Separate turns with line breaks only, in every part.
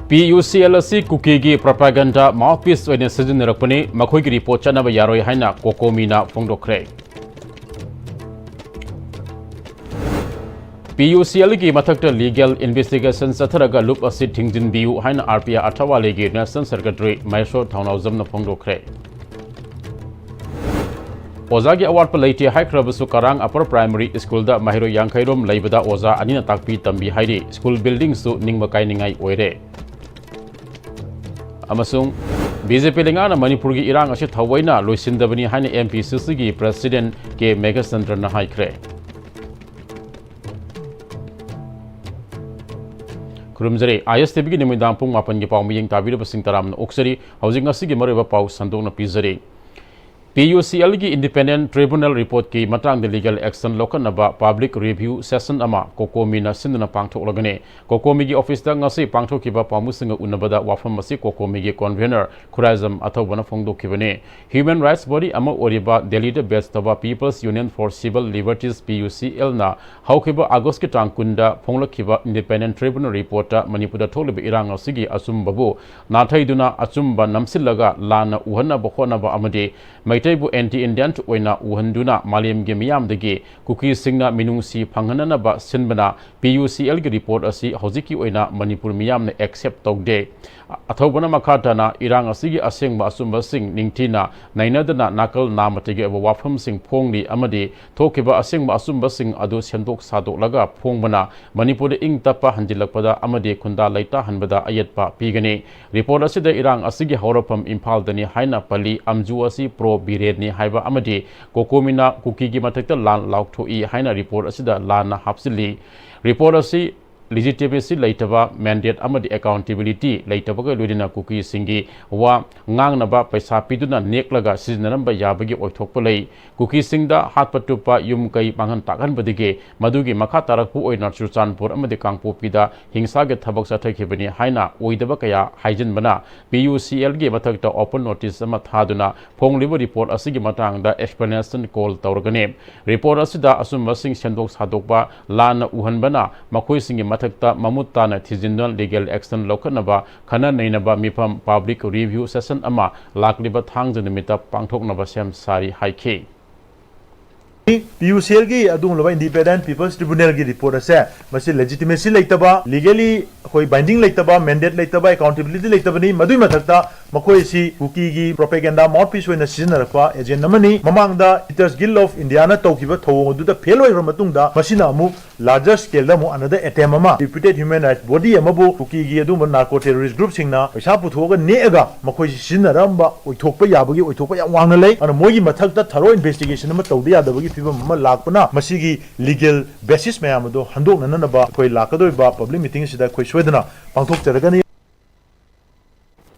PUCL asi kuki propaganda mouthpiece oine sizinnarakpani makhoigi report chanaba yaroi haina kokomina phongdokre. PUCL ki mathakta legal investigation satharaga loop asi thingjinbiu haina RPI Athawale gi National Secretary Maisho Thaunawjamna phongdokre. Oza gi award pa leite haikrabasu Karang Upper Primary School da Mahiro Yangkhairom leibada oza anina takpi tambi hairi school building su ningba kainingai oire. Amasung BJP lengana Manipuri gi irang asi thawaina loisindabani haina MPCC gi President ke Megasandra na haikre. Kurumjare ISTB gi nimidang pung mapan gi pau miyeng tabira basing taram na oksari housing asi gi mareba pau sandong na pizari. PUCL की independent tribunal report की matang de legal action lokanaba public review session ama kokomi na sindna pangthok lagane kokomi gi office da ngasi pangthok kiba pamusinga unabada wafam masi kokomi gi convener khuraizam athobana phongdok kibane human rights body ama oriba delhi de best taba people's union for civil liberties PUCL na haukiba august ki tangkunda phonglakhiba independent tribunal report ta manipur da tholiba irang asigi asumbabu nathaiduna achumba namsillaga lana uhana bokhona ba amade Maitaibu anti-Indian oina uhanduna Maliam gi miyamdagi kuki singna minungsi phanghananaba sinbana PUCL gi report asi hojiki oina Manipur miyamna accept togde athobana makhatana irang asigi asengba asumba sing ningthina nainadana nakal namatigi wafam sing phongli amadi thokiba asengba asumba sing adu sendok sadok laga phongbana Manipur ing tapa hanjilakpada amadi khunda laita hanbada ayatpa pigani report asida irang asigi horapam Imphal dani haina pali amju asi pro Biredni haiba amadi kokomina kuki gi mathakta lan laukthoi haina report asida lana hapsili report asi legitimacy laitaba mandate amadi accountability laitaba ga ludina kuki singi wa ngangnaba paisa piduna neklaga sizinaramba yabagi oithokpa lei kuki singda hatpatupa yum kai panghan takhan badige madugi makha tarakpu oina Churchanpur amadi Kangpo pida hingsa ge thabak sathakibani haina oidaba kaya haijin bana PUCL ge mathakta open notice ama thaduna phongliba report asigi matangda explanation call tawrgane report asida asumba sing sendok sadokba lana uhanbana makhoi singi mathakta mamutta thijindal legal action lokanaba khana nainaba mifam public review session ama lakliba thangja nimita pangthoknaba sem sari haike
PUCL की अदुंगलबा independent people's tribunal की report असे मसे legitimacy लेतबा legally कोई binding लेतबा mandate लेतबा accountability लेतबा नहीं मधुई मथकता मखोई सी कुकी की propaganda mouthpiece होइना सिजनरपा एजेंट नमनी ममांगदा Eaters Guild of India ना तौकिबा थौंग दुदा फेल होइर मतुंगदा मसिना अमु larger scale दा मु another attempt अमा reputed human rights body अमबु कुकी की अदुम narco terrorist group सिंगना पैसा पुथोगा नेगा मखोई सिजनरम्बा ओइथोकपा याबगी ओइथोकपा या वांगना लै अन मोगी मथकता थरो investigation अमा तौदे यादबगी lakpana masigi legal basis mayam do handok nanaba koi lakadoi ba public meeting sida koi swedana pangthok charagani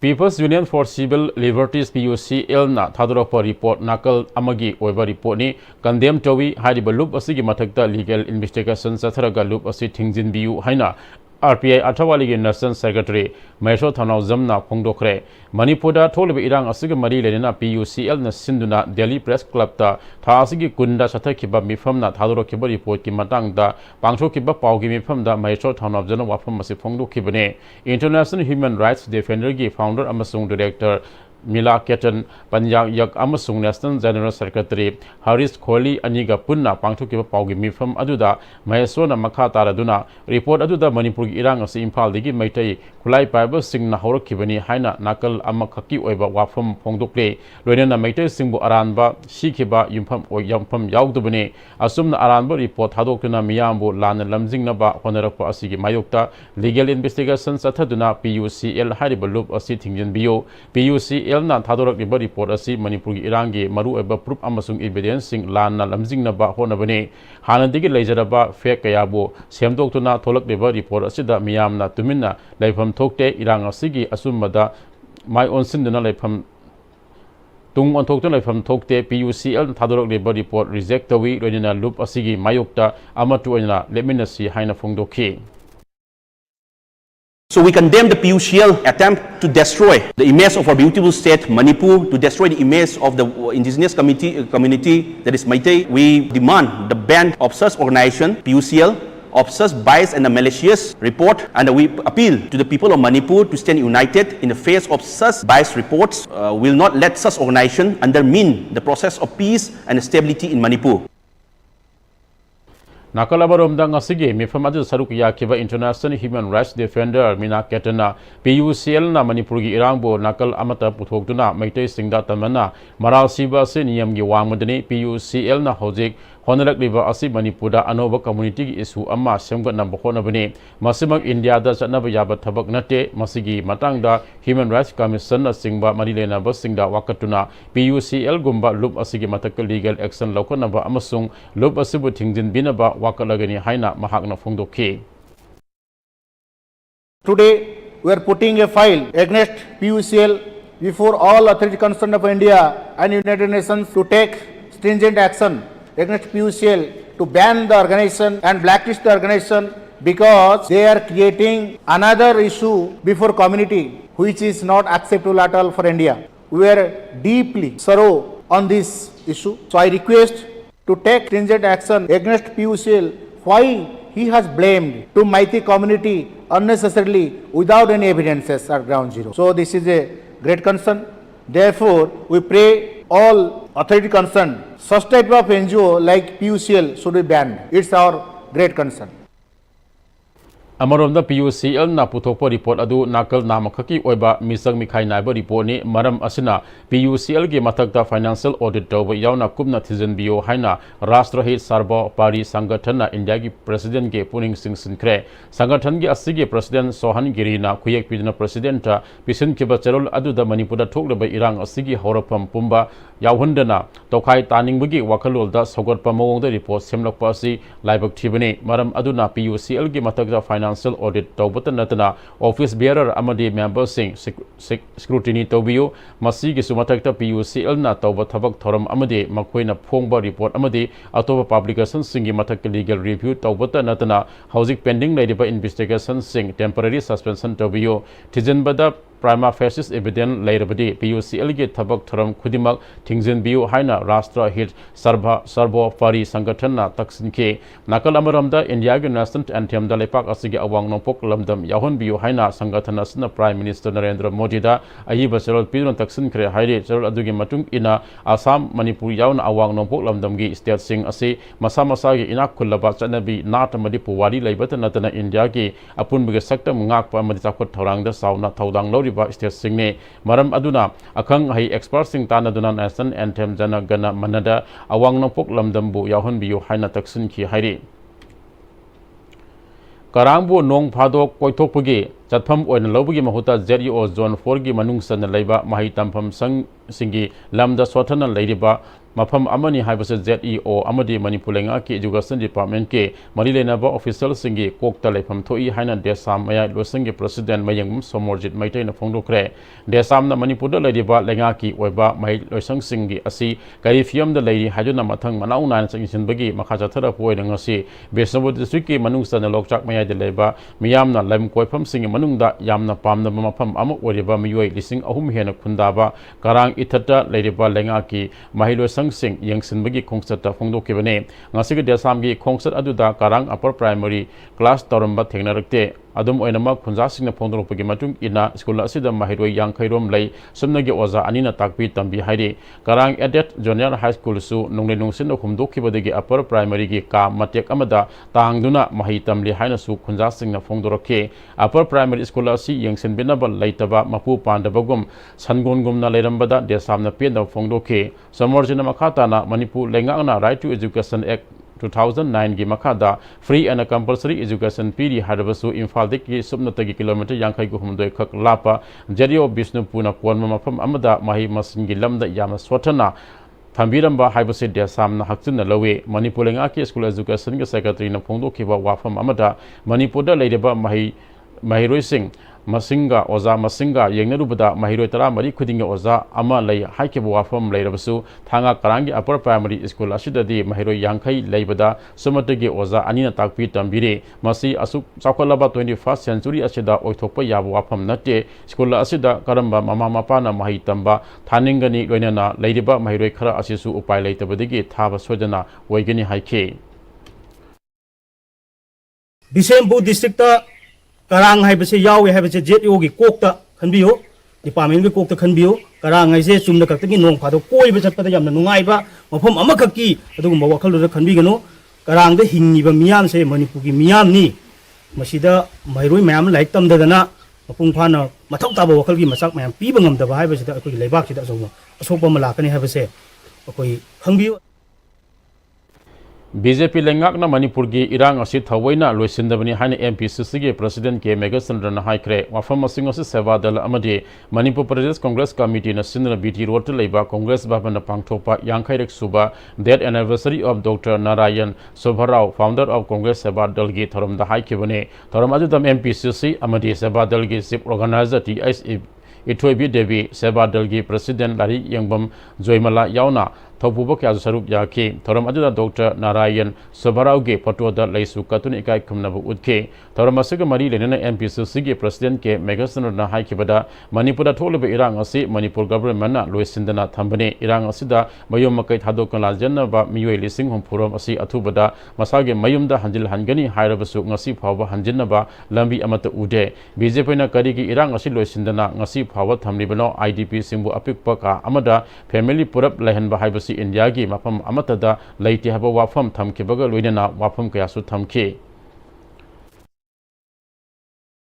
People's Union for Civil Liberties PUCL na thadorokpa report nakal amagi oiba report ni condemn towi hariba loop asigi mathakta legal investigation satharaga loop asi thingjinbiu haina RPI Athawale gi National Secretary Maisho Thaunawjamna phongdokre Manipurda tholiba irang asigi mari lenina PUCL na sinduna Delhi Press Club ta tha asigi kunda sathakhiba mifamna thadorokhiba report ki matangda pangthokhiba paugi mifamda Maisho Thaunawjamna wafam asi phongdokhibane International Human Rights Defender gi founder amasung director Mila Ketan Panjang Yak amasung National General Secretary Haris Kholi aniga punna pangthokiba paugi mifam aduda Mahesona makha taraduna report aduda Manipur gi irang asi Imphal digi maitai khulai paiba singna horokhibani haina nakal amakhaki oiba wafam phongdokle loinana maitai singbu aranba sikhiba yumpham oyampham yaudubani asumna aranba report hadokna miyambu lana lamjingnaba honarakpa asigi mayokta legal investigation sathaduna PUCL hariba loop asi thingjinbiyo PUCL elna thadorak liba report asi Manipur gi irangi maru eba proof amasung evidence sing lana lamjingnaba honabane hanadigi leijaraba fake kayabu semdoktuna tholak liba report asida miyamna tuminna leifam thokte irang asigi asummada mai onsinduna leifam tung onthokta leifam thokte PUCL thadorak liba report reject tawi loinina loop asigi mayokta amatu oina leminasi haina phongdokhi.
So we condemn the PUCL attempt to destroy the image of our beautiful state, Manipur, to destroy the image of the indigenous community that is Meitei. We demand the ban of such organization, PUCL, of such biased and malicious report, and we appeal to the people of Manipur to stand united in the face of such biased reports. Will not let such organization undermine the process of peace and stability in Manipur.
Nakalabaromda ngasigi mifam adu saruk yakiba International Human Rights Defender Mina Ketana PUCL na Manipur gi irangbo nakal amata puthokduna maitai singda tamana maral siba se niyam gi wangmadani PUCL na hojik Honorak liba asi Manipurda anoba community gi isu amma semgat na bkhona bani masimang India da chanaba yaba thabak nate masigi matangda Human Rights Commission na singba marilena ba singda wakatuna PUCL gumba loop asigi matakal legal action lokona ba amasung loop asibu thingjin binaba wakalagani haina mahakna phongdokhi.
Today we are putting a file against PUCL before all authorities concerned of India and United Nations to take stringent action against PUCL to ban the organization and blacklist the organization because they are creating another issue before community which is not acceptable at all for India. We are deeply sorrow on this issue. So I request to take stringent action against PUCL why he has blamed to Mighty community unnecessarily without any evidences at ground zero. So this is a great concern. Therefore, we pray all authority concerned, such type of NGO like PUCL should be banned. It's our great concern.
Amarom da PUCL na puthokpa report adu nakal namakaki oiba misang mikhai naiba report ni maram asina PUCL ge mathakta financial audit tawba yauna kubna thijan bio haina rashtra hit sarba pari sangathan na India gi president ge puning sing sinkre sangathan gi asigi president Sohan Girina khuyek pidna president ta pisin kiba charol adu da Manipur da thokleba irang asigi horapam pumba yawhundana tokhai taning bugi wakalol da sogot pamong da report semlakpa asi laibak thibani maram aduna PUCL ge mathakta financial audit tawbata natana office bearer amadi member sing scrutiny tawbiyo masi gi sumathakta PUCL na tawba thabak thoram amadi makhoina phongba report amadi atoba publication singi mathak legal review tawbata natana housing pending laidiba investigation sing temporary suspension tawbiyo thijanbada prima facie evidence lairabadi PUCL ge thabak thoram khudimak thingjen biu haina rashtra hit sarbo pari sangathan na taksin ke nakal amaramda India ge national anthem da lepak asigi awang nopok lamdam yahon biu haina sangathan asna prime minister Narendra Modi da ayiba charol pidron taksin kre haire charol adugi matung ina Assam Manipur yauna awang nopok lamdam gi state sing ase masa masa ge inak khulaba chanabi nat madi puwari laibata natana India ge apun bige saktam ngakpa amadi chakot thorang da sauna thaudang lori state singne maram aduna akhang hai expert sing tanaduna national anthem jana gana manada awang nopok lamdambu yahon biu haina taksin ki hairi karangbu nong phadok koithokpugi chatpham oina lobigi mahuta ZEO zone 4 gi manung san leiba mahi tampham sang singi lamda sothana leiriba mafam amani haibase ZEO amadi Manipur lenga ki education department ke marilena ba official singi kokta lepham thoi haina desam maya losingi president mayang somorjit maitai na phongdokre desam na Manipur da leiriba lenga ki oiba mai loisang singi asi karifiam da leiri hajuna mathang manau nan singsin bagi makha chathara poi ngasi Besnabo district ki manung san lokchak maya de leiba miyam na lam koifam singi manungda yamna pamna mafam amu oriba miyoi lising ahum hena khundaba karang ithata leiriba lenga ki mahilo sing yangsin bagi khongsata phongdokibane ngasigi desam gi khongsat aduda karang upper primary class toramba thengnarakte adum oinama khunja singna phongdokpagi matung ina school asida mahiroi yangkhairom lei sumnagi oza anina takpi tambi hairi karang adet junior high school su nongle nongsin khumdokibadagi upper primary gi ka matek amada tangduna mahi tamli haina su khunja singna phongdorake upper primary school asi yangsin binaba leitaba mapu pandabagum sangongumna leirambada desamna penda phongdoke samorjina makhata na Manipur lengana right to education act 2009 gi makhada free and compulsory education piri hadabasu imphal deki subnatagi kilometer yankhai gu humdoi khak lapa JEO Bishnupuna konma mafam amada mahi masingi lamda yama swatana Thambiramba haibase desam na hakchina lawe Manipur lenga ki school education ge secretary na phongdokhiba wafam amada Manipur da leideba mahiroi sing masinga oza masinga yengnarubada mahiroi tara mari khudinga oza ama lei haikeba wafam leirabasu thanga karangi upper primary school asidadi mahiroi yankhai leibada sumatagi oza anina takpi tambire masi asuk chakolaba 21st century asida oithokpa yaba wafam nate school asida karamba mama mapana mahi tamba thaningani loinana leiriba mahiroi khara asisu upai leitabadigi thaba sojana oigani haike
Bisempu district ta karang hai bese yaw hai bese jet yogi kokta khanbiyo department ge kokta khanbiyo karang hai se chumna kaktagi nong phado koi ba chatpada yamna nungai ba mafam ama khakki adugumba wakhal da khanbi gano karang da hingi ba miyam se Manipur gi miyam ni masida mairoi mayam laik tam da na mapung phana mathau ta ba wakhal gi masak mayam pi ba ngam da ba hai bese da akoi leibak sida asokpa malakani hai bese akoi khangbiyo
BJP lengakna Manipur gi irang asi thawaina loisindabani haina MPCC gi president ke Megasandran haikre wafam asing asi sevadal amadi Manipur Pradesh Congress Committee na sinna BT road leiba Congress bhavan pangthopa yangkhairek suba death anniversary of Dr. Narayan Sobharao founder of Congress Sevadal gi thoram da haikibane thoram adudam MPCC amadi Sevadal gi chief organizer Ithoi Devi Sevadal gi president Lari Yangbam Joymala yauna Thobuba kya sarup yake thoram ajuda Dr. Narayan Sobharao ge photo da leisu katun ikai khumnabu utke thoram asiga mari lenena MPCC ge president ke Megasandra na haikibada Manipur da tholebe irang asi Manipur government na loisindana thambane irang asida mayum makai thadok la janna ba miyoi lising hom phuram asi athubada masage mayum da hanjil hangani hairabasu ngasi phawba hanjinna ba lambi amata ude BJP na kari gi irang asi loisindana ngasi phawba thamlibano IDP singbu apikpa ka amada family purap lehan ba haibasi India gi mafam amatada laiti haba wafam thamkibaga loinana wafam kayasu thamki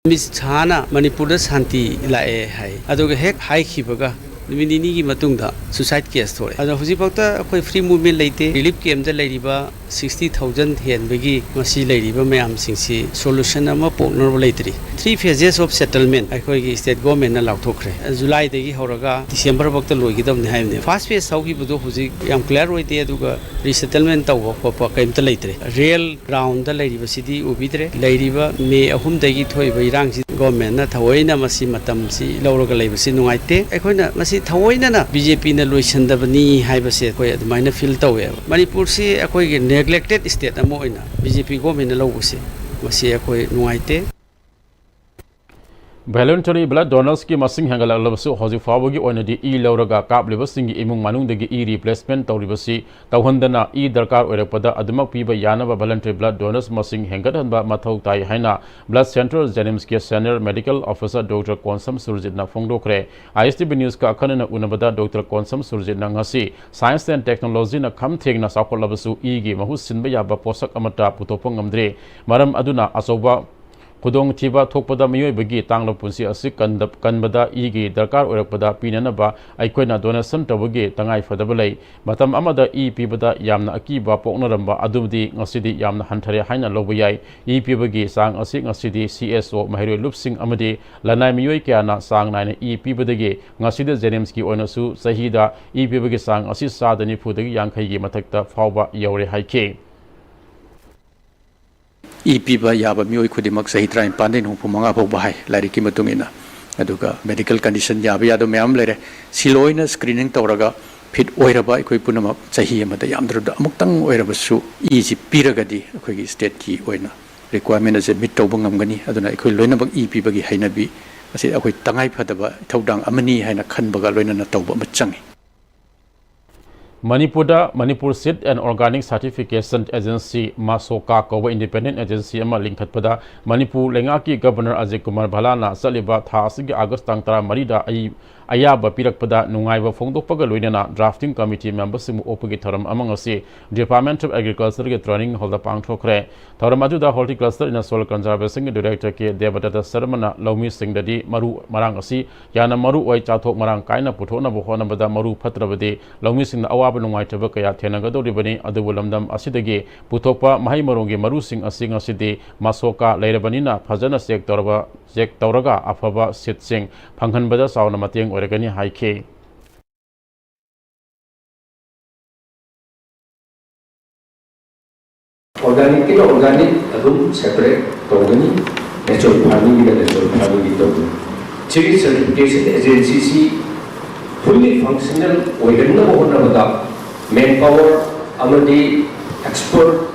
Miss Chana Manipur Santi lae hai adoga hek hai khibaga Minini gi matungda suicide case thore ado huji pakta akoi free movement leite relief camp da leiriba 60,000 hen bagi masi leiriba mayam singsi solution ama poknor leitri 3 phases of settlement akoi gi state government na lauthokre July degi horaga December pakta loigi dam ne haimne first phase saugi budo huji yam clear hoite aduga resettlement tawba khopa kaimta leitre real ground da leiriba sidi ubidre leiriba me ahum degi thoiba irang si government na thawaina masi matam si lawroga leibasi nungaite akoina masi thawaina na BJP na loisandabani haibase koi admaina feel tawe Manipur si akoi ge neglected state amo oina BJP government na lawbuse masi akoi nungaite
Voluntary blood donors ki masing hangala labasu hoji fawagi oinadi e lauraga kaplibasing imung manungdagi e replacement tawribasi tawhandana e darkar oirakpada adumak piba yanaba voluntary blood donors masing hengadhanba mathau tai haina blood center Jenims ki senior medical officer Dr. Konsam Surjit na phongdokre ISTB news ka akhanana unabada Dr. Konsam Surjit na ngasi science and technology na khamthegna sakol labasu e gi mahus sinba yaba posak amata putopong ngamdre maram aduna asoba Kudong Tiba Tokpada Miyoi Bagi Tangla Punsi Asik Kanbada Igi Darkar Urakpada Pinanaba Aikona Donation Tabagi Tangai Fadabalay Matam Amada E Pibada Yamna Akiba Poknaramba Adubdi Ngasidi Yamna Hantare Haina Lobuyai E Pibagi Sang Asik Ngasidi CSO Mahiri Lupsing Amadi Lanai Miyoi Kiana Sang Nine E Pibadagi Ngasida Zenemski Onasu Sahida E Pibagi Sang Asis Sadani Pudagi Yankai Matakta Fauba Yore Haike
Ipiba yaba mioi khudimak sahi train pandin hu pumanga bo bahai lari ki matungina aduga medical condition yaba yado mayam lere siloina screening tawraga fit oiraba ikoi punama sahi amada yamdruda amuktang oiraba su easy piragadi akoi gi state ki oina requirement ase meet tawba ngamgani aduna ikoi loina bak ipiba gi hainabi ase akoi tangai phadaba thaudang amani haina khanbaga loina na tawba machangi
Manipur Seed and Organic Certification Agency Masoka Koba Independent Agency ama lingkhatpada Manipur lengaki Governor Ajay Kumar Bhalana saliba tha asigi August tang 13 ayaba pirakpada nungaiba phongdokpaga loinana drafting committee members simu opagi tharam amangasi Department of Agriculture ge training holda pangthokre tharam aduda horticulture in soil conservation director ke Devadatta Sarmana Lomi Singdadi maru marang asi yana maru oi chathok marang kaina puthona bohona bada maru phatrabade Lomi Sing awa nungaitaba kaya thenagadoribani adubulamdam asidagi puthokpa mahai marongi marusing asing asidi masoka leirabanina phajana check tawraga afaba sitsing phanghanbada sauna mateng oregani haike
organic ke organic adum separate tawgani natural farming ke natural farming to chiri certification agency si fully functional oiganna hona bada manpower amadi expert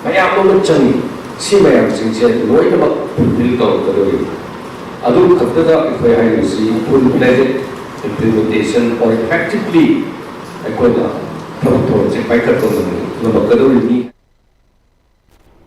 mayam amon changi si mayam singse loina mak fulfill tawgani adu khatada ifai hai si full fledged implementation or effectively akoda project by katong no makadori ni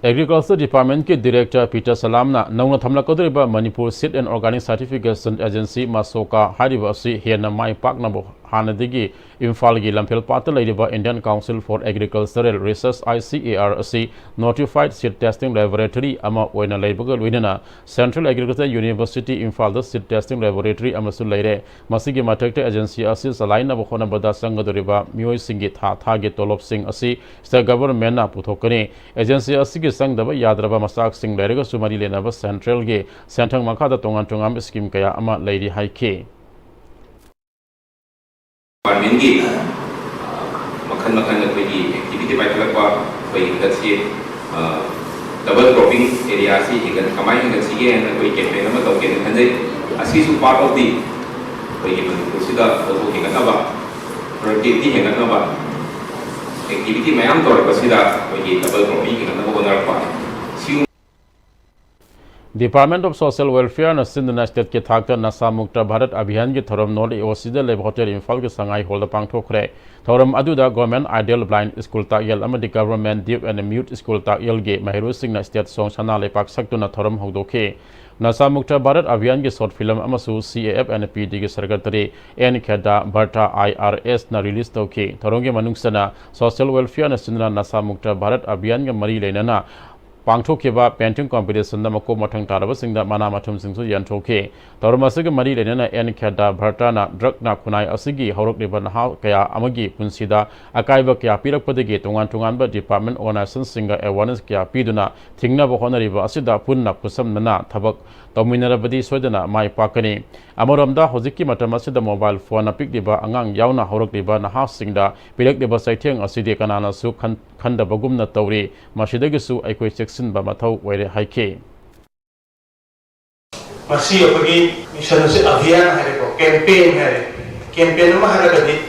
Agriculture Department के Director Peter Salamna नौना थमलकदरिबा Manipur Seed and Organic Certification Agency Masoka हारिबा असि हेना माइ पाकनाबो हानदिगी Imphal gi Lamphel Pata laiba Indian Council for Agricultural Research ICAR asi Notified Seed Testing Laboratory ama oina laibaga luinana Central Agriculture University Imphal the Seed Testing Laboratory amasu laire masigi mathakte agency asi salaina bokhona bada sangadoriba mioi singi tha ge tolop sing asi state government na puthokani agency asi gi sangdaba yadraba masak sing lairega sumari lenaba Central ge Santang makada tongan scheme kaya ama lairi haike
Parmengi makan lagi activity baik lagi baik kasi double cropping area si hingga kamai hingga sih yang koi campaign nama tau kena kanjai asi su part of the koi Manipur sida auto hingga naba productivity hingga naba activity mayam tor kasida koi double cropping hingga naba benar pa
Department of Social Welfare na Sindhna State ke thakta nasa mukta Bharat Abhiyan ke thoram noli osida leb hotel Imphal ke sangai holda pangthokre thoram aduda government ideal blind school ta yel amadi government deaf and mute school ta yel ge Mahiru Singh na state song sana le pak saktuna thoram hogdokhe nasa mukta Bharat Abhiyan ke short film amasu CAF and PD ke secretary N Kheda Bharta IRS na release tokhe thoronge manungsana social welfare na Sindhna nasa mukta Bharat Abhiyan ke mari leinana Pangthokeba painting competition na mako mathang taraba singda mana mathum singsu yanthokhe tormasig mari lenana en khada bharta na drug na khunai asigi horok liban ha kaya amagi punsida akaiba kya pirakpadege tongan ba department organization singa awareness kya piduna thingna bo honariba asida punna kusamna thabak tominarabadi soidana mai pakani amaramda hojiki matamasida mobile phone apik diba angang yauna horok diba na ha singda pirak diba saitheng asidi kanana su khanda bagumna tawri masidagi su aikoi section ba mathau oire haike
masi apagi mission se abhiyan hare ko campaign ma hare kadi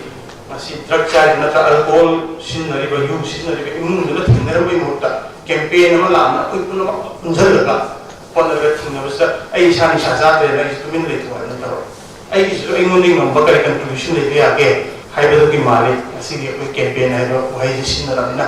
masi drug charge nata alcohol sinari ba yu sinari ba imung dala thinara ba mota campaign ma lana ko puno punjal la pondaga thinna basta ai shani shaza de na istumin le to na taro ai is ai ngoni ngam bakare contribution le ya ke haiba ki mali asigi ko campaign hai ba wai sinara na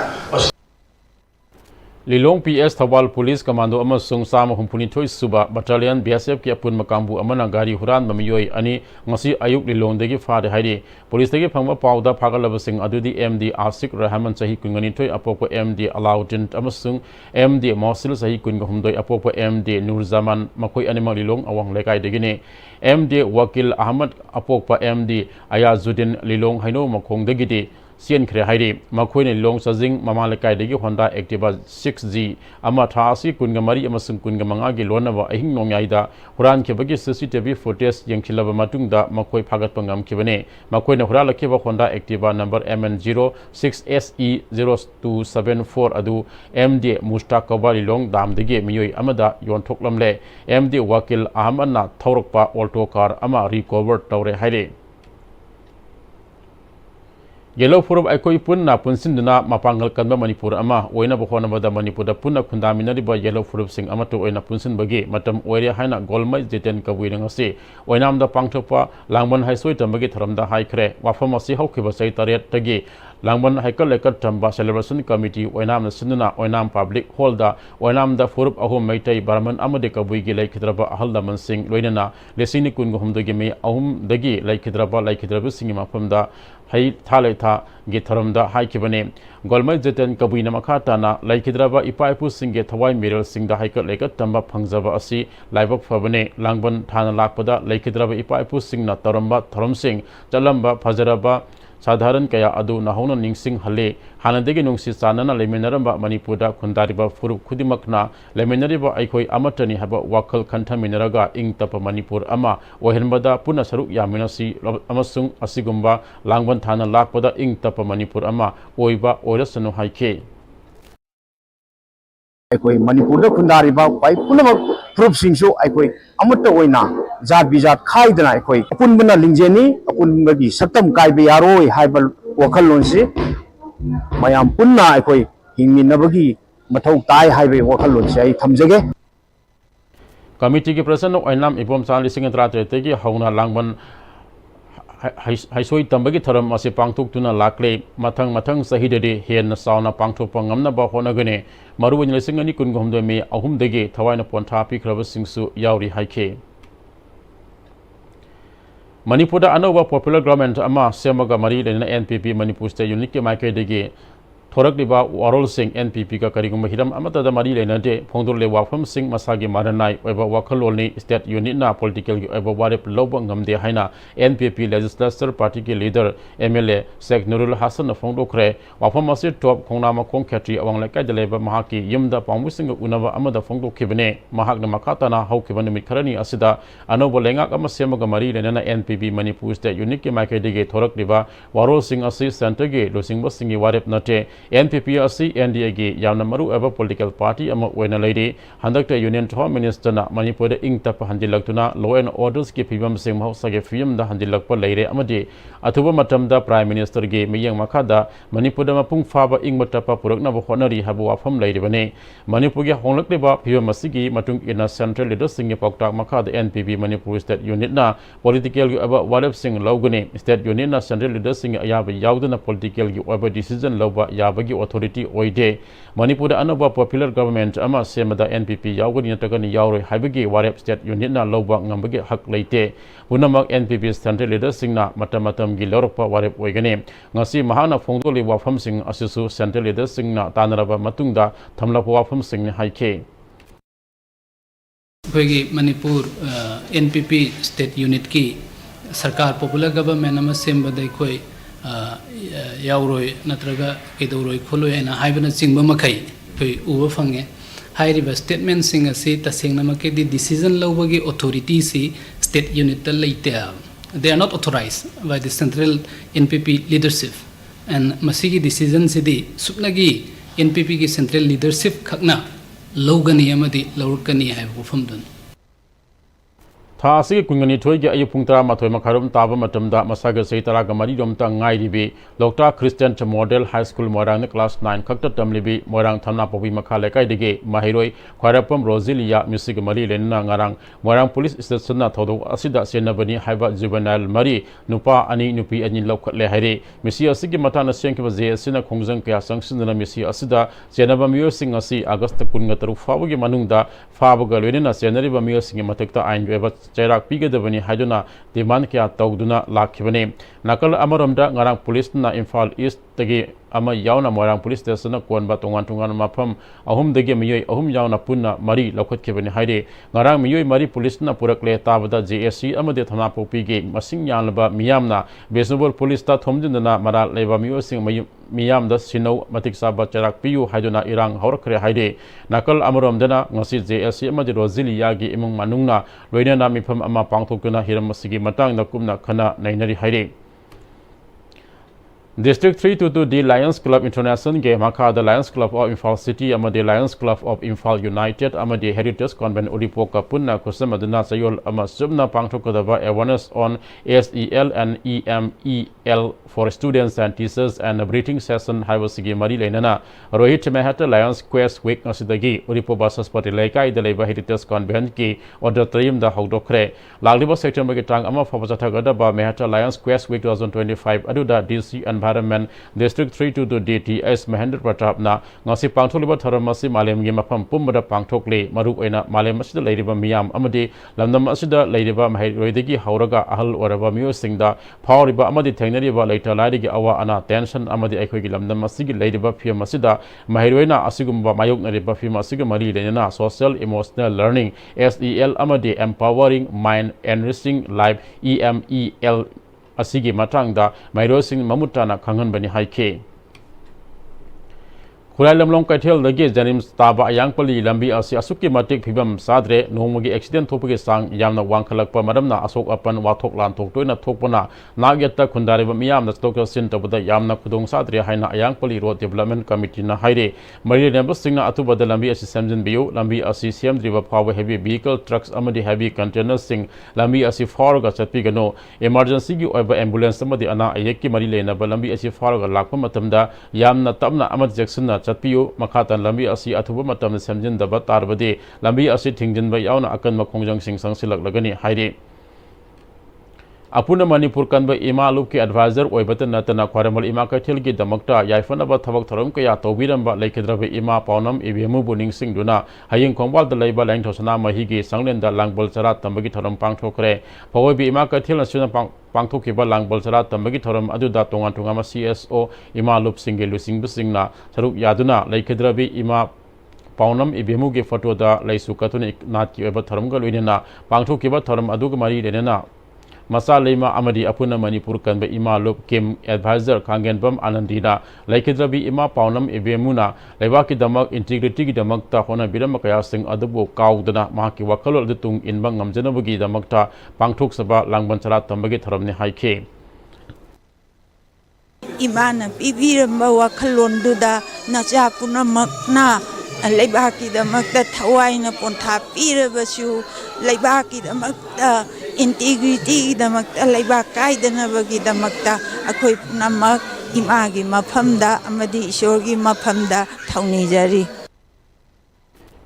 Lilong PS Thawal Police Commando amasung Sam Humpuni Thoi Suba Battalion BSF ki apun makambu amana gari huran mamiyoi ani ngasi ayuk Lilong degi fade hairi police degi phangba pawda phagalaba sing adudi MD Asik Rahman sahi kungani thoi apoko MD Alauddin amasung MD Mosil sahi kungahumdoi apoko MD Nurzaman makoi animal Lilong awang lekai degi ne MD Wakil Ahmad apokpa MD Ayazuddin Lilong haino makhong degi de Sien Kre Hairi, Makoine Long Sazing, Mamalakai de Honda Activa 6G, Amatasi, Kungamari, Amasung Kungamanga, Lonava, Ahing Nongaida, Huran Kebagi CCTV footage, Yankilava Matunda, Makoi Pagatpangam Kibane, Makoine Hurala Kiva Honda Activa number MN06SE0274 Adu, MD Mustakabali Long Dam de Game, Miyoi Amada, Yon Toklamle, MD Wakil Ahmana, Torokpa, Alto Car, Ama recovered Taure Hairi. Yellow Furup Akoi Punna Punsinduna Mapangal Kanba Manipur Ama, Oina Bohona Bada Manipur, the Puna Kundaminari by Yellow Furup Sing Amato Oina Punsin Bagi, Matam Oria Haina Golmai Jeten Kawirangasi, Oinam the Pangtopa, Langman High Sweet and Bagit from the High Cre, Wafamasi Hokiba Say Tariat Tagi, Langman Haikal Lekat Tamba Celebration Committee, Oinam the Sinduna, Oinam Public Holder, Oinam the Furup Ahum Maitai, Barman Amadeka Wigi like Hidraba Haldaman Sing, Loinana, Lesini Kungum Dagi, Ahum Dagi, like Hidraba, like Hidrabu Singima from the Hai Thaleta, Gitaramda, Haikibane, Golmai Jeten Kabuina Makatana, like Hidraba, Ipaipu Sing, get Hawaii Mirror Sing the Haikal Lekat Tamba Pangzava Asi, Live of Fabane, Langban Tana Lakpada, like Hidraba, Ipaipu Sing, Nataramba, Thorom Sing, Jalamba, Pazaraba, Sadharan Kaya Adu Nahona Ningsing Hale, Hanadegi Nungsi Sanana, Leminaramba, Manipuda, Kundariba, Furu Kudimakna, Leminariba, Aikoi Amatani, Haba, Wakal Kantaminaraga, Ing Tapa Manipur Ama, Ohenbada, Punasaru Yaminasi, Amasung, Asigumba, Langban Tana Lakpada, Ing Tapa Manipur Ama, Oiba, Orasano Haike.
Aikoi Manipur Kundariba, Pai Punama, Proof Singsu, Aikoi, Amata Oina. Zat Bizat Kaidana, Koi, Punbana Lingjeni, Punbagi, Satam Kaibiaro, Hybel Wakalonsi, Mayam Punna, Koi, Himinabagi, Matau Tai Highway Wakalonsi, Tamzege.
Committee ki President Oinam Ibom San Lising and Rategi, Hauna Langman haisoi tambagi tharam ase pangthok tuna lakle mathang sahidade hen sauna pangthokpa ngamnaba honagane maruwani lesing ani kun gomdo me ahum dege thawaina pontha pikraba singsu yauri haike Manipur da anova popular government ama semaga mari lena NPP Manipur state unit ke maike dege thorak liba warol sing NPP ka karigum hiram amata da mari lena de phongdor le wafam sing masagi maranai oiba wakhalol ni state unit na political gi oiba warep loba ngamde haina NPP legislature party ke leader MLA Sheikh Nurul Hasan na phongdokre wafam ase top khongna ma khong khatri awang la kai de leba mahaki yumda pangmu sing unaba amada phongdokhibane mahak na makata na haukibane mitkarani asida anobo lengak ama semaga mari lena na NPP Manipur state unit ke maike dege thorak liba warol sing ase center ge losingba singi warep nate NPP asi NDA gi yamna maru aba political party ama oina leide handakta union thom minister na Manipur de ing tap handilaktuna law and orders ki phibam sing mahsa ge film da handilakpa leire amadi athuba matam da prime minister ge miyang makada Manipur da mapung faba ing matapa purakna bo honari habu wafam leire bane Manipur ge honglakle ba phibam asigi matung ina central leader sing ge pakta makada NPP Manipur state unit na political gi aba warep sing lawgane state unit na central leader sing ayaba yaudana political gi aba decision lawba bagi authority oide Manipur anaba popular government ama semada NPP yaugani natagani yauroi haibagi warep state unit na loba ngambagi hak leite unamak NPP central leader singna matamatam gi lorpa warep oigane ngasi mahana phongdoli wafam sing asisu central leader singna tanaraba matungda thamlapa wafam singni haike
Bagi Manipur NPP state unit ki sarkar popular government ama sembadai koi yauroi natraga kedoroi kholoi na haibana chingba makai koi uba fange hairiba statement singa se tasengna make di decision lawbagi authority si state unit ta leite they are not authorized by the central NPP leadership and masigi decision si di supnagi NPP ki central leadership khakna lawgani amadi lawrkani haibu famdun
Tha asigi kungani thoi ge ayu pungtara mathoi makharum taba matamda masaga sei taraga mari domta ngai ribi Lokta Christian Model High School Moirang class 9 khakta tamlibi Moirang thamna pobi makha lekai dige mahiroi khwarapam Roselia music mari lenna ngarang Moirang police station na thodo asida senabani haiba juvenile mari nupa ani nupi ani lokhle haire misi asigi matana senkba je sina khongjang kya sangsinna misi asida senaba miyo sing asi August 13 fawagi manungda fabaga lenna senariba miyo sing matakta ain weba Chairak Pigadabani Haiduna demand kya tawduna lakhibane nakal amaromda ngarang police na Imphal East tagi ama yauna Moirang police station na konba tongan mafam ahum dege miyoi ahum yauna punna mari lokhatkibani haide ngarang miyoi mari police na purakle tabada JSC amade thana popi ge masing yanlaba miyamna Besnobol police ta thomjindana mara leba miyoi sing miyam da sinau matik saba Chairak Piyu Haiduna irang haurakre haide nakal amaromdana ngasi JSC amade Roselia gi imung manungna loina na mifam ama pangthokuna hiram masigi matang na kumna khana nainari haide District 322 the Lions Club International game Makha the Lions Club of Imphal City ama the Lions Club of Imphal United ama the Heritage Convent Udipoka punna kusam aduna sayol ama subna pangthokadaba awareness on SEL and EMEL for students and teachers and a breathing session haibasigi mari leinana Rohit Mehta Lions Quest Week asidagi Udipo Basas Party Laikai the Labor Heritage Convent ki order trim the hogdokre lagliba September ki tang ama fabasatagada ba Mehta Lions Quest Week 2025 aduda DC Environment District 322 DTS Mahendra Pratap na ngasi pangtholiba tharamasi malem gi mafam pumbada pangthokle maruk oina malem asida leiriba miyam amadi lamdam asida leiriba mahairoidagi hauraga ahal oraba miyo singda phawriba amadi thengnariba leita lairigi awa ana tension amadi aikhoigi lamdam asigi leiriba phim asida mahairoina asigumba mayoknariba phim asiga mari lenana social emotional learning SEL amadi empowering mind enriching life EMEL asigi matangda mairosing mamutana khanghanbani haike Khulai lamlong kaithel dagi janim taba ayangpali lambi asi asuki matik phibam sadre nongmagi accident thopagi sang yamna wangkhalakpa maramna asok apan wathok lan thoktoina thokpana nagyatta khundariba miyamna stokal sin tabada yamna khudong sadre haina ayangpali road development committee na haire mari member singna atubada lambi asi samjin biu lambi asi semdriba phawa heavy vehicle trucks amadi heavy containers sing lambi asi farga chatpigano emergency gi oiba ambulance amadi ana ayekki mari lena lambi asi farga lakpa matamda yamna tabna amad jackson na chatpiyo makatan lambi asi athuba matam semjin daba tarbade lambi asi thingjin ba yauna akan makhongjang sing sangsilak lagani haire Apuna Manipur kanba ima lup ki advisor oibata natana khwaramal ima kaithil ki damakta yaifanaba thabak thoram kaya tawbiramba laikhidraba ima pawnam ibemu buning singduna haying khongbal da leiba laing thosana mahi gi sanglenda langbol chara tambagi thoram pangthokre phawobi ima kaithil asuna pangthokiba langbol chara tambagi thoram aduda tonga tonga ma CSO ima lup singe lusing busingna saruk yaduna laikhidrabi ima pawnam ibemu ge photo da laisu katuni nat ki oba thoram ga loinena pangthokiba thoram aduga mari renena Masa Lema Amadi Apuna Manipur Kanba Ima Lup Kim Advisor Kangenbam Anandina Laikidrabi Ima Pawnam Ibemuna Lewaki Damak Integrity Damakta Hona Bidamakaya Sing Adabu Kaudana Mahaki Wakalo Tung Inbang Amjanabugi Damakta Pangtuk Saba Langbansara Tambagi Tharamni Haike
Imana Bibiramba Wakalonduda Najapuna Makna Lebaki Damakta Tawaina Ponta Pirabasu Lebaki Damakta integrity damakta laiba kaidana bagi damakta akoi punamak imagi maphamda amadi ishorgi maphamda thaunijari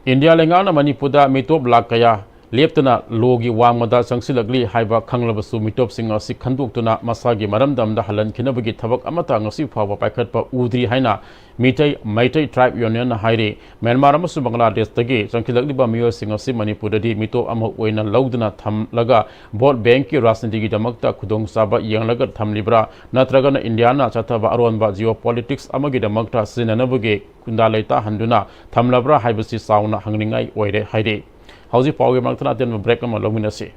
India lengana Manipurda mitop lakaya leptana logi wangmada sangsilagli haiba khanglabasu mitop singa si khanduktuna masagi maramdamda halan khinabagi thabak amata ngasi phawa paikhatpa udri haina Maitai Tribe Union haire Myanmar amasu Bangladesh tagi sangkhilagli ba miyo singa si Manipurdi mitop ama oina laudna thamlaga vote bank ki rasniti gi damakta khudong saba yanglaga thamlibra natragana Indiana chathaba aronba geopolitics amagi damakta sinanabuge kundalaita handuna thamlabra haibasi sauna hangningai oire haire Hausi Power Martana then break on Lominasi.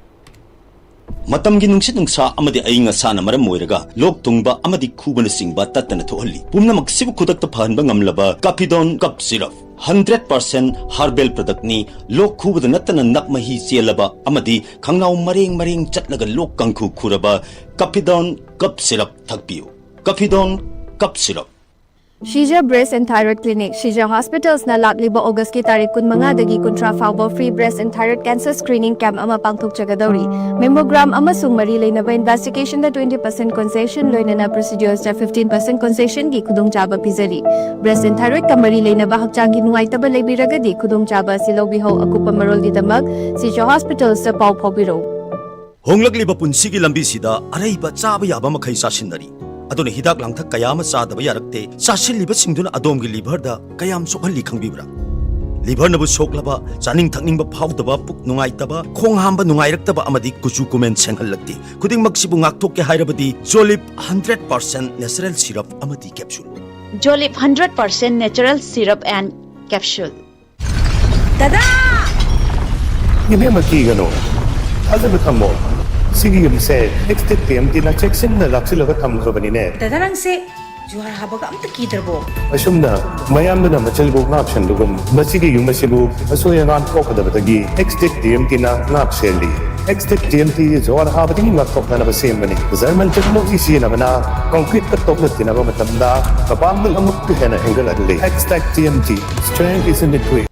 Matamgi nungsit nungsa amadi ayinga sana maram moiraga lok tungba amadi kubana singba tatana thohali pumna maksibu khudakta phanba ngamlaba Capidon cup syrup 100% herbal product ni lok khubada natana nakmahi selaba amadi khangnaw mareng chatlaga lok kangkhu khuraba Capidon cup syrup thakpiu Capidon cup syrup
Shija Breast and Thyroid Clinic, Shija Hospitals na lagliba August ki tarik kun mga dagi kontra faubo free breast and thyroid cancer screening camp ama pangthok chagadauri. Mammogram ama sungmari lay na ba investigation da 20% concession loy na procedures da 15% concession gi kudong chaba pizari. Breast and thyroid kamari lay na ba hakchang gi nungay taba lay biragadi kudong chaba silaw biho akupa marol di damag Shija Hospitals sa pau biro.
Honglagliba punsigi lambi sida araiba chaba yaba makai sasinari. Adone hidak langthak kayama sadaba yarakte sasilliba singduna adomgi liver da kayam sokhalli khangbibra liver nabu soklaba chaning thakningba phawdaba puk nungaitaba khong hamba nungairaktaba amadi kuchu kumen senghallakti kuding maksibu ngakthok ke hairabadi Jolip 100% natural syrup amadi capsule
Jolip 100% natural syrup and capsule
Dada
Yeme makigano Alaba thammo Sigi yumse next Pm-Istv na checksin na laksilaga thamkhrabani ne
Dada nang se juhar habaga amta kidrabo
Asumna mayamna na machalbo ngapshan lugum masigi yumasibu asoyangan kokadabagi next Pm-Istv na ngapseli next Pm-Istv juhar habadi ngakokna na basemani German technology sina bana concrete ka tokna tinaba matamda kapangul amuk hena angle adli next Pm-Istv strength is in the way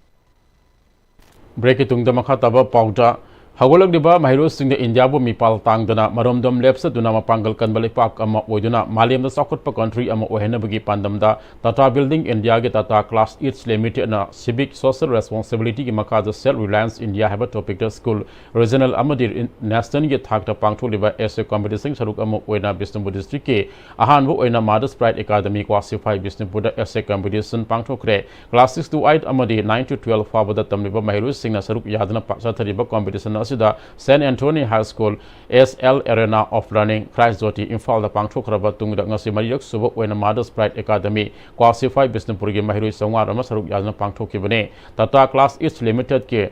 Break it tung damakha taba pauta Hagolak diba mahiro sing the India bu mipal tang dana maromdom lepsa duna mapangal kan balipak ama oiduna maliam da sakut pa country ama ohena bagi pandam da Tata Building India ge Tata Class Eats Limited na civic social responsibility ki makaz self reliance India have a topic da school regional amadir national ge thak da pangtho liba essay competition saruk ama oina Bishnupur district ke ahan bu oina Mothers Pride Academy classify Bishnupur da essay competition pangtho kre class 6 to 8 amadi 9 to 12 fa bada tamliba mahiro sing na saruk yadna paksa thariba competition Asida San Antonio High School SL Arena of Learning Christ Joti Imphal da pangthokraba tungda ngasi mariyak suba oina Mothers Pride Academy classify Bishnupur gi mahiroi sangwar ama saruk yadna pangthokibane Tata Class Eats Limited ke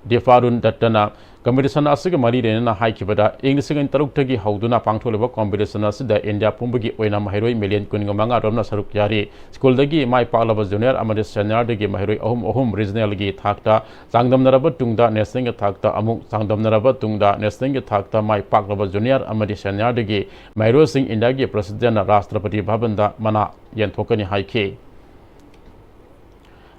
Defarun Dattana competition asige mari rena haikibada English ngan taruk tagi hauduna pangtholeba competition asida India pumbagi oina mahiroi million kuninga manga romna saruk yari school dagi mai palaba junior amade senior dagi mahiroi ahum regional gi thakta sangdamnaraba tungda national gi thakta amuk sangdamnaraba tungda national gi thakta mai paklaba junior amade senior dagi mahiroi sing India gi president Rashtrapati Bhavan da mana yenthokani haike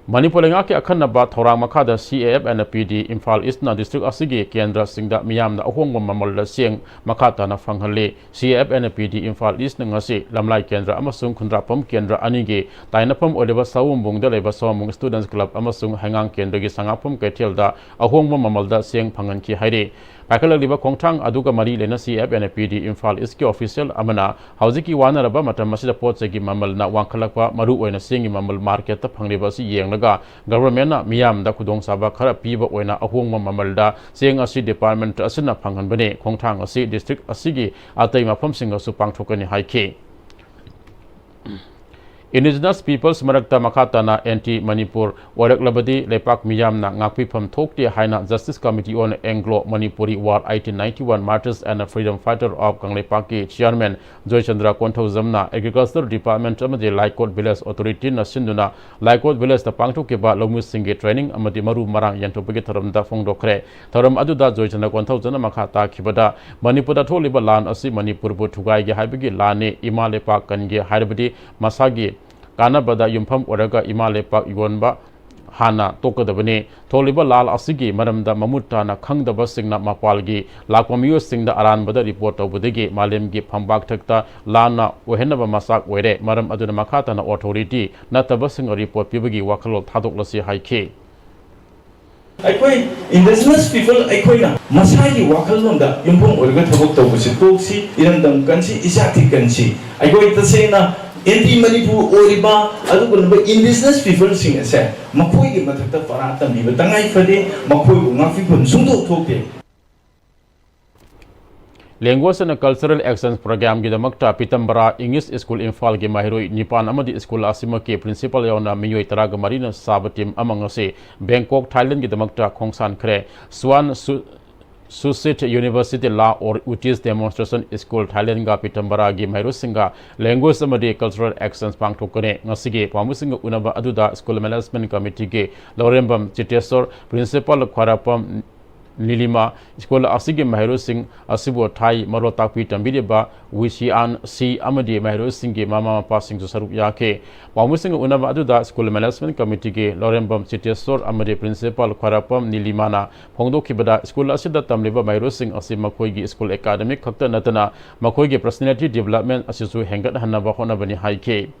Manipur lenga ke akhan ba thorang makha da CAF and PD Imphal East na district asigi kendra singda miyam na ahong mamal da siang makha ta na phanghale CAF and PD Imphal East na ngasi lamlai kendra amasung khundrapam kendra ani ge tainapam odeba sawumbung da leba sawmung students club amasung hangang kendra gi sangapam kethel da ahong mamal da siang phangan ki haire Pakalaliba Kongtang Aduga Mari Lena CF and PD Infal Iski official Amana, Hauziki Wanaraba Matamasida Potsegi Mamal na Wankalakwa, Maru and a singing Mamal market, the Panglibasi Yangaga, government Miam da Kudong Saba Kara Piba Wena Ahuma Mamalda, saying a sea department Asina Panganbane, Kongtang, a sea district Asigi, Ataima Pumsing of Supang Tokani High. Indigenous peoples Marakta Makatana anti Manipur Warak Labadi Lepak Miyam na Ngakpi Pam Tokti Haina Justice Committee on Anglo Manipuri War 1891 Martyrs and a Freedom Fighter of Kanglepaki Chairman Joy Chandra Konto Zamna Agricultural Department Amadi Laikot Village Authority na Sinduna Laikot Village the Pangto Kiba Lomu Singe Training Amadi Maru Marang Yanto Pagitaram da Fongdokre Taram Aduda Joy Chandra Konto Zana Makata Kibada Manipura Toliba Lan Asi Manipur Tugai Habigi Lane Imalepa Kange Hadabadi Masagi Kana bada yumpham oraga imalepak yonba hana tokadabane tholiba lal asigi maramda mamuta na khangdaba singna mapalgi lakpamiyo singda aran bada report tawbudegi malemgi phambak thakta lana ohenaba masak oire maram aduna makhata na authority nataba singa report pibagi wakhalo thadoklasi haike
Aikoi indigenous people aikoina masai wakalonda yumpong orga thabok tawbusi toksi irandam kansi isati kansi aikoi tasena anti Manipur oriba adugunba indigenous people sing ase makoi gi mathakta parata biba tangai fade makoi bu ngafi bun sungdo thokte
Language and Cultural Exchange Program gi damakta Pitambara English School Infal gi mahiroi Nipan amadi school asima ke principal yauna miyoi taraga marina sabatim amangase Bangkok Thailand gi damakta khongsan khre Swan Susit University Law or UTS Demonstration School Thailand ga Pitambara gi mahiro singa Language amadi Cultural Exchange pangthokane ngasige pamusinga unaba aduda School Management Committee ge Lorembam Chitesor Principal Kharapam Nilima School Asigi Mahiro Singh Asibo Thai Maro Takpi Tambiriba Wishian C Amadi Mahiro Singh Mama Passing to Sarup Yake Pamusing Unaba Aduda School Management Committee ge Lorembam Chitesor Amadi Principal Kharapam Nilimana Pongdo Kibada School Asida Tamliba Mahiro Singh Asimakoigi School Academic Kakta Natana Makoigi Personality Development Asisu Hengat Hanaba Honabani Haike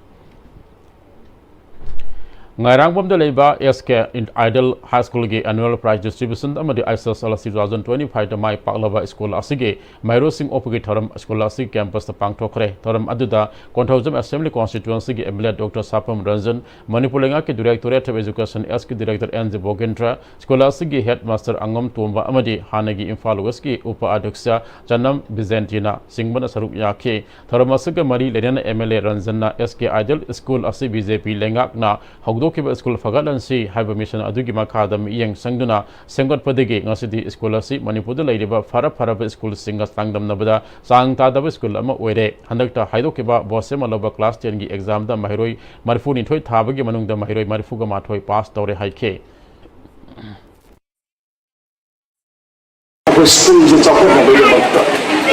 Ngairang the Leba SK in Idle High School ge annual prize distribution amadi ISS 2025 Mai Paklava School Asige Mairo Singh Opage Thoram School Asig campus the Pangtokre Thoram Aduda Konthozam Assembly Constituency ge Emile Dr. Sapam Ranjan Manipulenga ke Directorate of Education SK Director NZ Bogendra School Asige Headmaster Angam Tumba amadi Hanagi Imphal West ki Upa Adhyaksa Chanam Byzantina Singbana Sarup Yake Thoram Asige Mari Ledana MLA Ranjan SK Idle School Asig BJP Lengak na Hogdo Kiba School Fagalansi Haiba Mission Adugi Makadam Yang Sangduna Sengot Padege Ngasidi School Asi Manipuda Ladiba Farab School Singa Sangdam Nabada Sang Tadaba School Ama Were Handakta Haido Kiba Bosema Loba Class 10 gi exam da Mahiroi Marifu ni Thoi Thabagi Manung da Mahiroi Marifuga Mathoi pass Tore Haike
School जो चौके में बैठे वक्त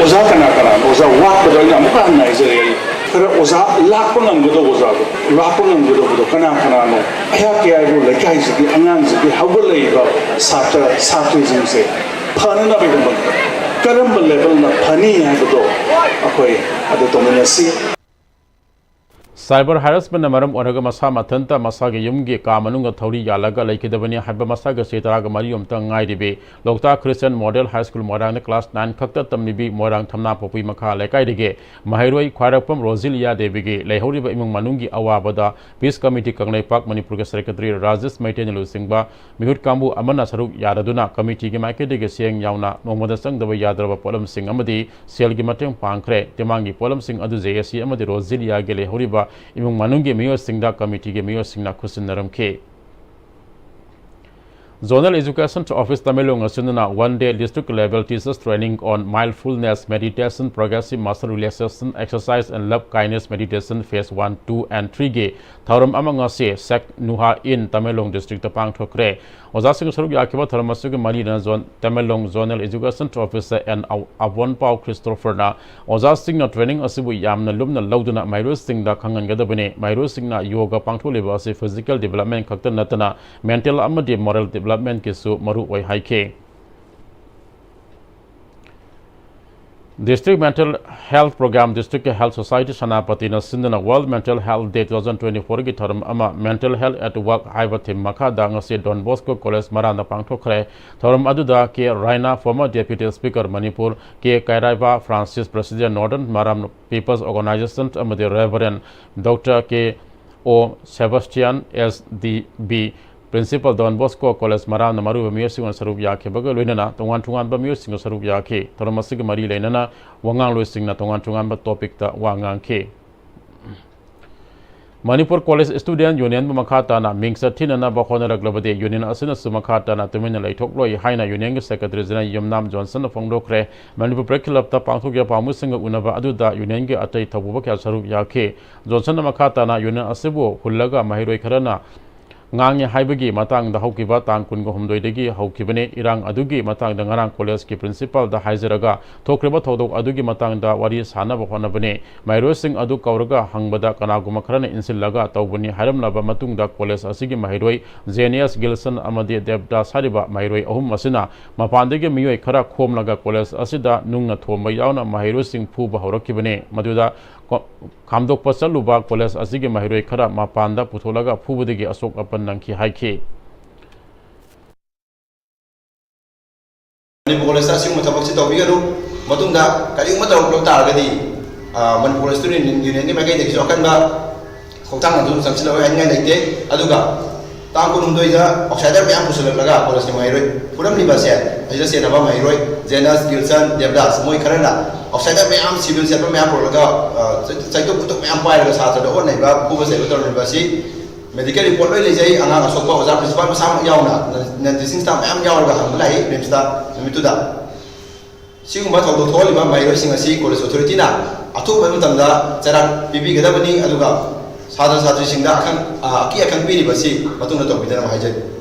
ओज़ा करना करा ओज़ा वाक बदल जाम का नहीं जरे फिर ओज़ा लाखों नंगदो ओज़ा लाखों नंगदो बदो कना कना नो क्या क्या है वो लेके आई सकी अंगान सकी हाउ ले इबा साथ जिनसे फाने ना बैठे बंद करम लेवल ना फानी है बदो अकोई अदो तो मैंने सी
Cyber harassment na maram oraga masa mathanta masa ge yumge ka manunga thori yalaga laikidabani haba masa ga setaraga marium ta ngai ribe Lokta Christian Model High School Morang na class 9 khakta tamnibi Morang thamna popui makha lekai dige Mahiroi Khwarapam Rozilia Devige leihori ba imung manungi awabada Peace Committee Kanglai Park Manipur Secretary Rajesh Maiten Lusingba Mihut Kambu Amana Saruk Yaraduna Committee ge maike dige siang yauna Nomada Sang daba yadraba Polam Singh amadi sel gi mateng pangkhre temangi Polam Singh adu JSC amadi Rozilia ge leihori ba Imung Manungi Mayor Singda Committee ge Mayor Singna Kusin Naram K. Zonal Education Office Tamilong Asunana 1-day district level teachers training on mindfulness meditation, progressive muscle relaxation exercise and love kindness meditation phase 1, 2 and 3 ge Tharam among us Sek Nuha in Tamilong district Pang Thokre. Ozasing Saruk Yakiba Tharamasuga Marina Zone Tamilong Zonal Education Officer and Avon Pau Christopher na Ozasing na training asibu yamna lumna lauduna Myro Singh da Kangan Gadabane Myro Singh na yoga pangtho leba physical development kakta natana mental amadi moral development ke su maru oi haike District Mental Health Program District Health Society Sanapati na sindana World Mental Health Day 2024 gi thoram ama Mental Health at Work haiba thim makha da ngasi Don Bosco College marana pangthokre thoram aduda ke Raina former Deputy Speaker Manipur ke Kairaiba Francis President Northern Maram People's Organization amade Reverend Dr. K. O. Sebastian SDB Principal Don Bosco College Maram Namaru Music on Sarup Yake Bagalina, Tongan Tungan ba Music on Sarup Yake, Toramasig Mari Lenana, Wangang Luising na Tongan Tungan ba topic ta Wangang K. Manipur College Student Union Makata na Mingsa Tinana Bakona Globade Union Asina Sumakata na Tumina Laitoklo, Haina Union Secretary Yumnam Johnson of Fongdokre, Manipur Prekilap ta Pangtuga Pamusing Unava Aduda Union Atay Tabubaka Sarup Yake, Johnson Makata na Union Asibu, Hulaga Mahiro Karana. Ngang haibagi matang da haukiba tang kun go humdoi degi haukibane irang adugi matang da ngarang college ki principal da haizaraga thokreba thodok adugi matang da wari sana bkhona bane mairo sing adu kauraga hangbada kanaguma kharana insillaga tawbuni haramlaba matung da college asigi mahiroi Zenius Gilson amadi Debda sariba mahiroi ahum asina mapandegi miyoi khara khomlaga college asida nungna thomba yauna mahiro sing phuba horakibane maduda Kamdok Pasaluba College Asigi Mahiroi Kara Mapanda Putolaga Pubudigi Asok Apananki Haiki.
Manipur Station Mutabak Tobigaru, Matunda, Kaliumata Targadi, Manipur Student Union, Magnetic Sokanda, Hotang, Samsila, and Nate, Aduga, Tankum Doida, Oxader Yamusulaga, Policy Mahiroi, Puram Libasia, I just said about Mahiroi, Zenas, Gilson, Devdas, Moi Karana. Outside me, I'm civil settlement. Me, I'm Polaga. Saya tu kutuk me, I'm fire. Sahaja tu orang ni, bab, bukan saya betul universiti. Medical report ni jadi, anak sokong, uzar principal bersama yauna. Nanti sinta, me, I'm yauna. Hamilai, primsta, itu dah. Si umbat kalau tu lima, mai roi singasi college authority na. Atu baru tanda, cara pipi kita bani, aduga. Sahaja sinta akan, aki akan pilih basi, batu nak tahu kita nama hajat.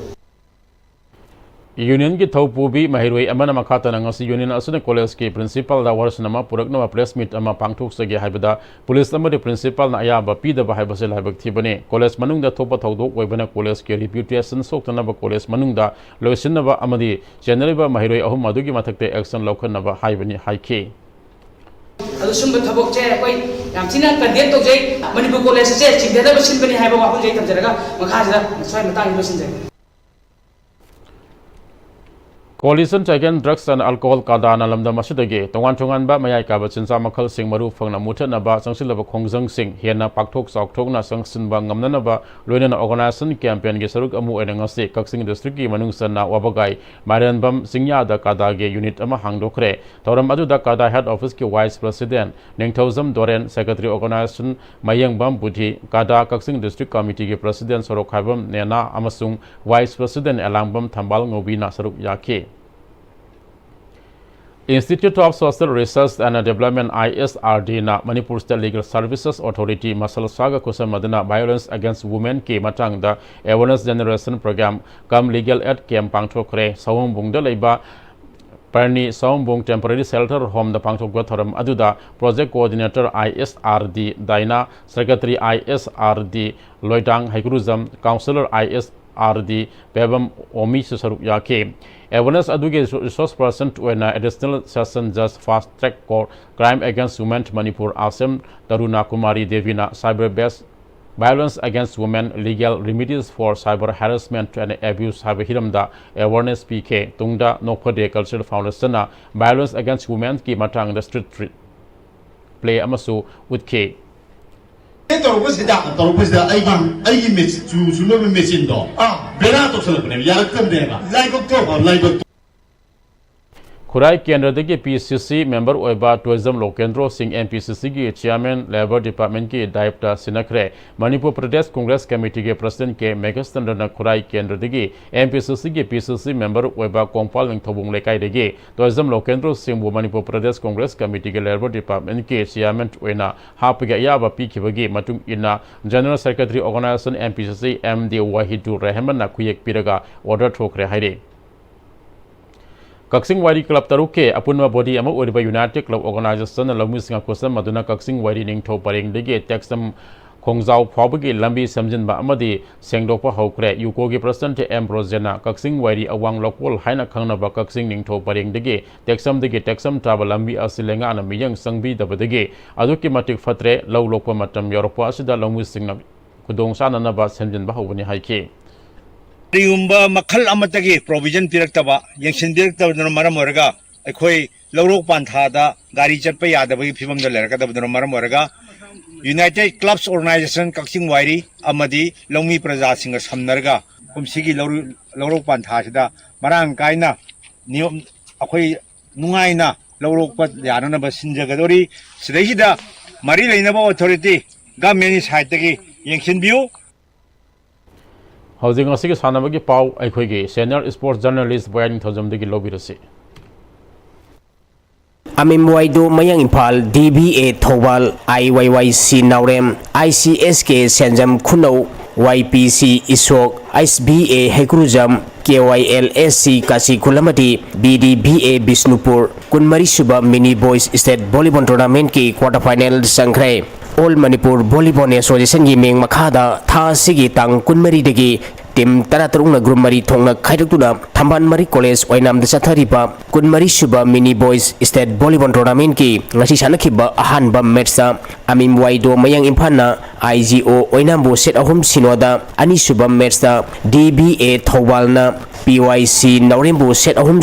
Union ki Thaupubi Mahiroi Amana Makata Nangasi Union Asuna College ki Principal da Warsanama Purakna press meet ama pangthok sagi haibada Police amadi Principal na ayaba pida ba haibasel haibak thibane College manungda thopa thodok oibana College ki reputation soktana ba College manungda loisinaba amadi general Mahiroi ahum madugi mathakte action laukhana haibani haike
adu sumba thabok che koi yam china condemn to jai Manipur College che chingda ba sinbani haiba wa jai tamjaraga makhajira swai matang lo sinjai
Coalition Against Drugs and Alcohol Kadana Lamda Masidage, Tongan Tongan Ba Mayai Kabachin Samakal Sing Maru Fangna Mutanaba, Sangsilaba Kongzang Sing, Hiena Paktok Saktogna Sangsin Bangamnaba, Luena Organization Campaign Gesaruk Amu and Ngasi, Kaksing District Manungsana Wabagai, Marian Bam Singya da Kadage Unit Ama Hangdokre, Toram Adu da Kada Head Office ki Vice President, Nengtozam Doren, Secretary Organization, Mayang Bam Buti, Kada Kaksing District Committee ki President Sorokhabam Nena Amasung, Vice President Elangbam Tambal Ngobina Saruk Yake. Institute of Social Research and Development ISRD na Manipur State Legal Services Authority Masal Saga Kusam Madana Violence Against Women ki matang da Awareness Generation Program Kam Legal Aid Camp Pangthokre Sawung Bungda Leiba Parni Sawung Temporary Shelter Home the Pangthok Gotharam Aduda Project Coordinator ISRD Daina Secretary ISRD Loitang Haikuruzam Councillor ISRD Bebam Omi Saruk Yake Awareness Aduge resource person to an additional session just fast track court crime against women Manipur Assam Taruna Kumari Devina cyber based violence against women legal remedies for cyber harassment and abuse have hiramda awareness PK Tungda Nokode Cultural Foundation violence against women ki matang the street play amasu with K
I miss to no missing dog. Berato Solomon, Yarakam Deva, like October, like
Kurai Kendra degi PCC member oiba tourism lokendro Singh MPCC ki chairman Labor Department ki Director Sinakre Manipur Pradesh Congress Committee ke President ke Megastandana Kurai Kendra degi MPCC ki PCC member oiba Kongpal ning thobung lekai degi tourism lokendro Singh Manipur Pradesh Congress Committee ke Labor Department ke chairman oina hapiga yaba pikibagi matung ina General Secretary Organization MPCC MD Wahidur Rahman na kuyek piraga order thokre haire Kaksing Wari Club Taruke, Apunma Body Ama Uriba United Club Organization, and Lamus Singakusam, Maduna Kaksing Wari Ning To Paring Dege, Texam खोंजाव फाउबगी लंबी समजिनबा अमदी सेंगदोकपा हौख्रे UCO की president M ब्रोजेना Kakching वाइरी अवांग लोकपोल हाइना खंगनबा Kakching निंगथो परेंगदगी टेक्सम ताब लंबी असिलेंगा न मियंग संगबी दबदगी अदुकी मटिक फत्रे लौ लोकपा मतम योरपा असिदा लौमु सिंगना खुदोंग साननबा समजिनबा हौबनी हाइके
रिगुम्बा मखल अमतगी provision पिरक्तबा यंगसिन पिरक्तबदन मरम ओरगा अखोई लौरोक पांथादा गाड़ी चटपा यादबगी फिबम the लेरकदबदन मरम ओरगा यूनाइटेड क्लब्स ऑर्गेनाइजेशन कक्सिंग वाइरी अमदी लौमी प्रजा सिंग समनरगा कुमसिगी लौरोक पांथासिदा मरांग कायना नियम अखोई नुंगाइना लौरोक पत याननबा सिंजगदोरी सिदैसिदा मरी लेनबा अथॉरिटी गवर्नमेंट साइडतगी यंगसिनबियु
हौजिंग असिगे सानबगी पाउ अखोइगे सीनियर स्पोर्ट्स जर्नलिस्ट बयानी थजमदगी लोबिरसे
अमिमवाइदो Mayank Imphal DBA Thoubal IYYC नाउरेम ICSK सेंजम खुनौ YPC इसोक SBA हेक्रुजम KYLSC Kashi कुलमती BDBA Bishnupur कुनमरी सुबह mini boys state volleyball tournament की क्वार्टर फाइनल संख्रे ऑल मणिपुर वॉलीबॉल एसोसिएशन की मेंग मखादा था सिगी तांग कुनमरी दगी टीम तरातरुंग ग्रुप मरी थोंग खाइदुना थंबान मरी कॉलेज ओइनाम चथरिबा कुनमरी सुबह mini boys state volleyball tournament की ngasi sanakhiba ahanba matcha amim waido mayang imphana IGO oinambu set ahum sinoda ani suba matcha DBA thowalna PYC naurembu set ahum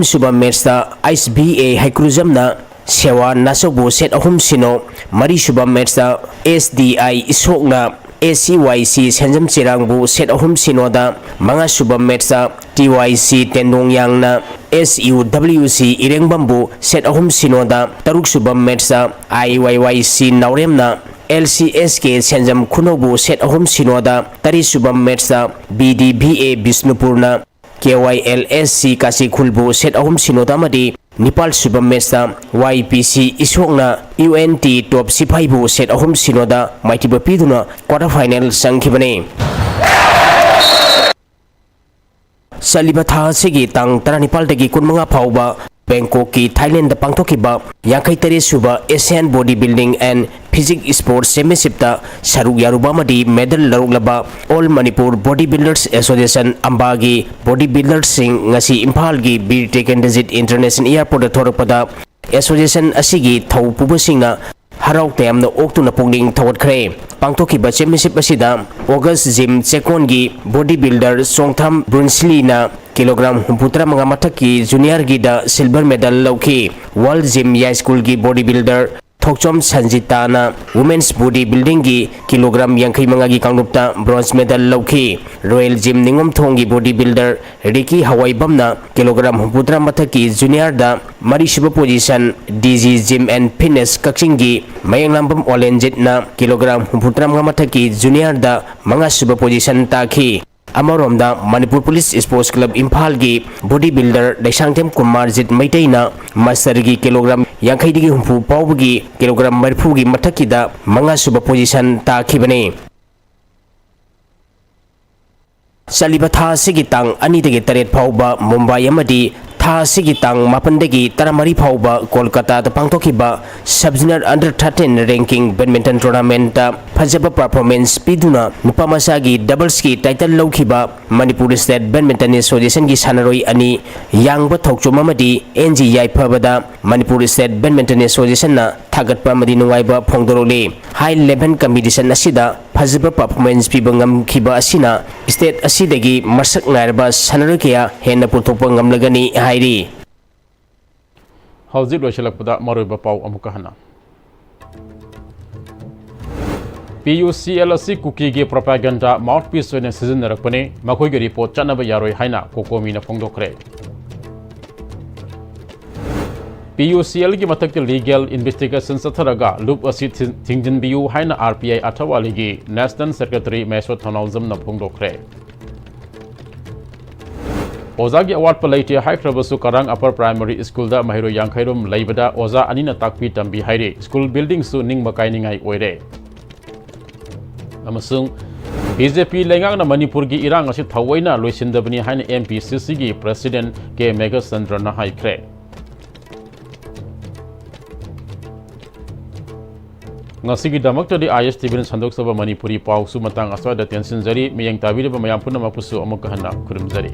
suba matcha SBA haikruzamna sewa nasobu set ahum sino mari suba matcha SDI isokna ACYC senjam chirangbu set ahum sinoda manga suba matcha TYC tendongyangna SUWC irengbambu set ahum sinoda taruk suba matcha IYYC nauremna LCSK senjam khunobu set ahum sinoda tari suba matcha BDBA Bishnupurna KYLSC kasi khulbu set ahum sinoda madi Nepal suba matcha YPC isokna UNT top sipaibu set ahum sinoda maitiba piduna quarter final sankhibane Saliba tha sigi tang tara Nepal dagi kunmanga phauba Bangkok ki Thailand da pangthokiba yankai tare suba Asian Bodybuilding and Physique Sports Championship ta saruk yaruba madi medal laruglaba All Manipur Bodybuilders Association ambagi bodybuilders sing ngasi Imphal gi Bir Tekendesit International Airport thorakpada association asigi thau pubasingna harau temna oktuna pungling thawatkhre pangthokiba championship asida August Gym Chekon gi bodybuilder Songtham Brunsli na kilogram 73 mathaki junior gi da silver medal lauki World Gym High School gi bodybuilder Thokchom Sanjitana women's bodybuilding gi kilogram 50 gi kangnupta bronze medal lauki Royal Gym Ningom Thong gi bodybuilder Ricky Hawaibamna kilogram 73 mathaki junior da mari shiba position DG Gym and Fitness Kakching gi Mayanglambam Olenjit na kilogram 73 mathaki junior da manga shiba position takhi Amaromda Manipur Police Sports Club Imphal gi bodybuilder Daisangtem Kumar Jit Maitaina master gi kilogram 50 digi humpu pawgi kilogram 30 gi mathakida manga suba position takhibane Saliba tha sigi tang ani dagi taret phawba Mumbai amadi tha sigi tang mapandagi taramari phawba Kolkata da pangthokiba sub-junior under 13 ranking badminton tournament ta phajaba performance piduna nupamasa gi doubles ki title lawkhiba Manipur State Badminton Association gi sanaroi ani yangba thokchom amadi NG yaiphabada Manipur State Badminton Association na thagatpa amadi nungaiba phongdorole high level competition asida phajaba performance pibangam khiba asina state asidagi masak nairba sanaroi kya henna puthokpa ngamlagani hairi
हौजिक लोइसलकपदा मरोइबा पाउ अमुका हना PUCL asi cookie गे propaganda mouthpiece ओइने सिजनरकपने मखोइगे report चनबा यारोइ हाइना कोकोमीना फोंदोखरे PUCL की मथक legal investigation सथरगा लूप asi थिंगजिनबियु हाइना RPI अथवालिगी नेशनल सेक्रेटरी मेसो थनौजम न फोंदोखरे ओजा की अवार्ड पर लेते हाइख्रबसु करंग अपर प्राइमरी स्कूल दा महिरो यांखैरुम लेबदा ओजा अनिना ताकपी तंबी हाइरे स्कूल बिल्डिंग सु निंग मकाइनिंगाई ओइरे अमसुंग BJP लेंगांगना मणिपुर की इरांग असि थवैना लोइसिनदबनी हाइन MPCC की प्रेसिडेंट के मेघचंद्र न हाइख्रे ngasigidamakta di ISTV sandok Manipuri pau su matang aswada tensin jari meyang tabira ba mayam punna mapusu amuk kahana kurumjari.